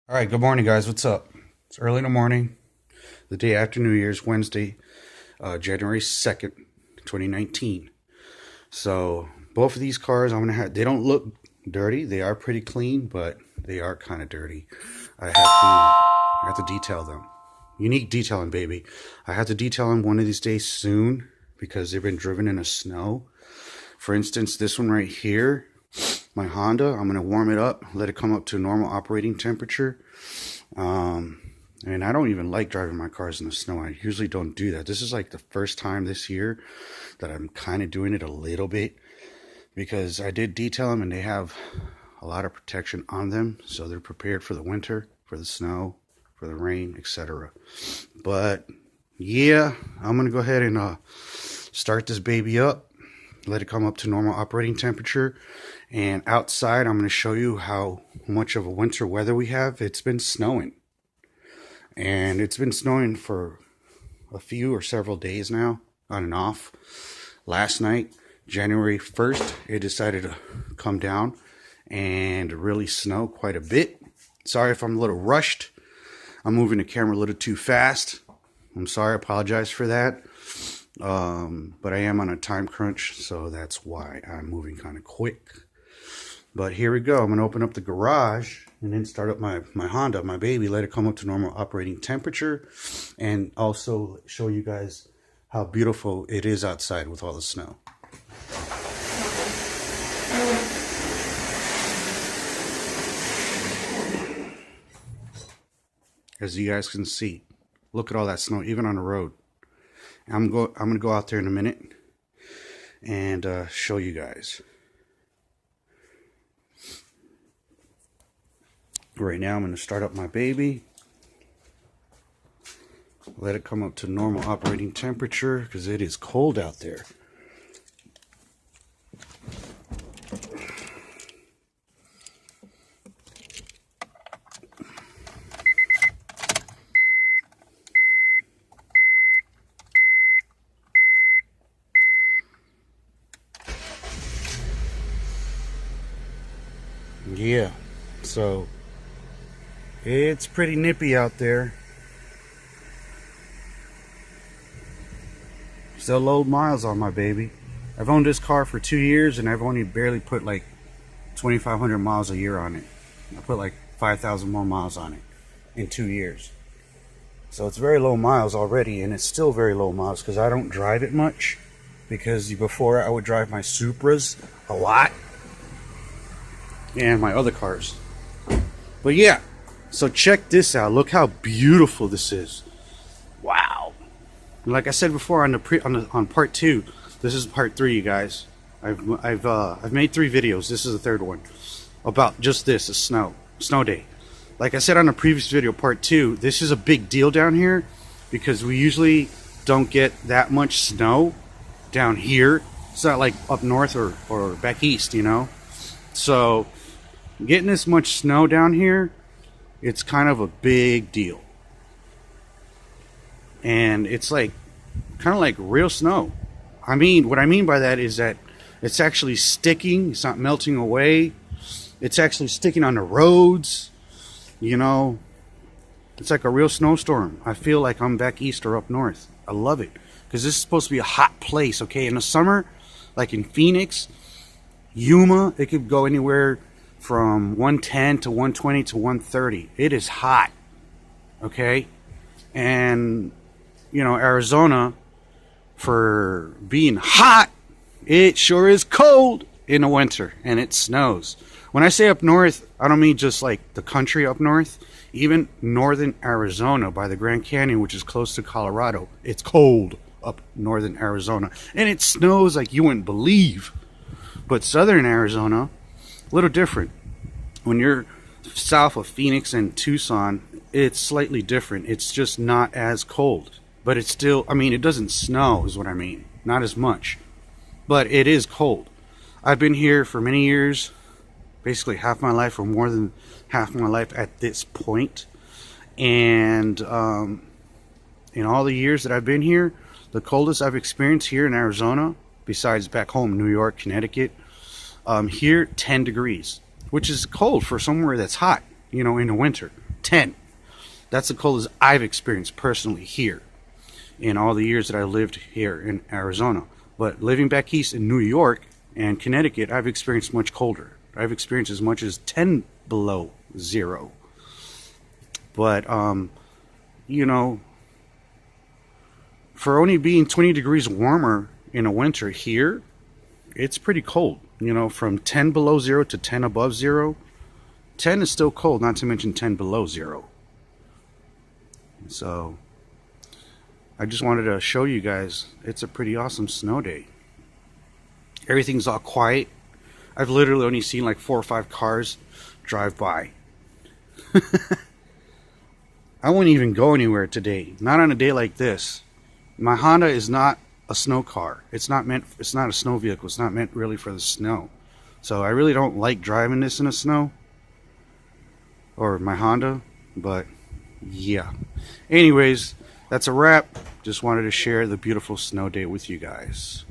All right, good morning, guys. What's up? It's early in the morning, the day after New Year's, Wednesday, January 2nd, 2019. So both of these cars, they don't look dirty. They are pretty clean, but they are kind of dirty. I have to detail them. Unique detailing, baby. I have to detail them one of these days soon because they've been driven in the snow. For instance, this one right here, my Honda, I'm going to warm it up, let it come up to normal operating temperature. And I don't even like driving my cars in the snow. I usually don't do that. This is like the first time this year that I'm kind of doing it a little bit because I did detail them and they have a lot of protection on them. So they're prepared for the winter, for the snow, for the rain, etc. But yeah, I'm going to go ahead and start this baby up. Let it come up to normal operating temperature. And outside, I'm going to show you how much of a winter weather we have. It's been snowing. And it's been snowing for a few or several days now, on and off. Last night, January 1st, it decided to come down and really snow quite a bit. Sorry if I'm a little rushed. I'm moving the camera a little too fast. I'm sorry, I apologize for that. But I am on a time crunch, so that's why I'm moving kind of quick. But here we go. I'm going to open up the garage and then start up my Honda, my baby, let it come up to normal operating temperature, and also show you guys how beautiful it is outside with all the snow. As you guys can see, look at all that snow, even on the road. I'm going to go out there in a minute and show you guys. Right now, I'm going to start up my baby. Let it come up to normal operating temperature because it is cold out there. Yeah, so it's pretty nippy out there. Still low miles on my baby. I've owned this car for 2 years and I've only barely put like 2,500 miles a year on it. I put like 5,000 more miles on it in 2 years. So it's very low miles already, and it's still very low miles because I don't drive it much. Because before I would drive my Supras a lot and my other cars. But yeah, so check this out. Look how beautiful this is. Wow. Like I said before on part 2, this is part 3, you guys. I've made 3 videos. This is the 3rd one about just this, a snow day. Like I said on the previous video, part 2, this is a big deal down here because we usually don't get that much snow down here. It's not like up north or back east, you know. So getting this much snow down here, it's kind of a big deal. And it's like kind of like real snow. I mean, what I mean by that is that it's actually sticking. It's not melting away. It's actually sticking on the roads. You know, it's like a real snowstorm. I feel like I'm back east or up north. I love it because this is supposed to be a hot place. Okay, in the summer, like in Phoenix, Yuma, it could go anywhere from 110 to 120 to 130. It is hot. Okay, and you know, Arizona, for being hot, it sure is cold in the winter and it snows. When I say up north, I don't mean just like the country up north. Even northern Arizona by the Grand Canyon, which is close to Colorado, it's cold up northern Arizona. And it snows like you wouldn't believe. But southern Arizona, a little different. When you're south of Phoenix and Tucson, it's slightly different. It's just not as cold. But it's still, I mean, it doesn't snow is what I mean. Not as much. But it is cold. I've been here for many years. Basically half my life, or more than half my life at this point. And in all the years that I've been here, the coldest I've experienced here in Arizona, besides back home, New York, Connecticut, here 10 degrees, which is cold for somewhere that's hot, you know, in the winter. 10. That's the coldest I've experienced personally here in all the years that I lived here in Arizona. But living back east in New York and Connecticut, I've experienced much colder. I've experienced as much as 10 below zero. But, you know, for only being 20 degrees warmer in a winter here, it's pretty cold. You know, from 10 below zero to 10 above zero, 10 is still cold, not to mention 10 below zero. So, I just wanted to show you guys, it's a pretty awesome snow day. Everything's all quiet. I've literally only seen like 4 or 5 cars drive by. I wouldn't even go anywhere today. Not on a day like this. My Honda is not a snow car. It's not a snow vehicle. It's not meant really for the snow. So I really don't like driving this in the snow. Or my Honda. But yeah. Anyways, that's a wrap. Just wanted to share the beautiful snow day with you guys.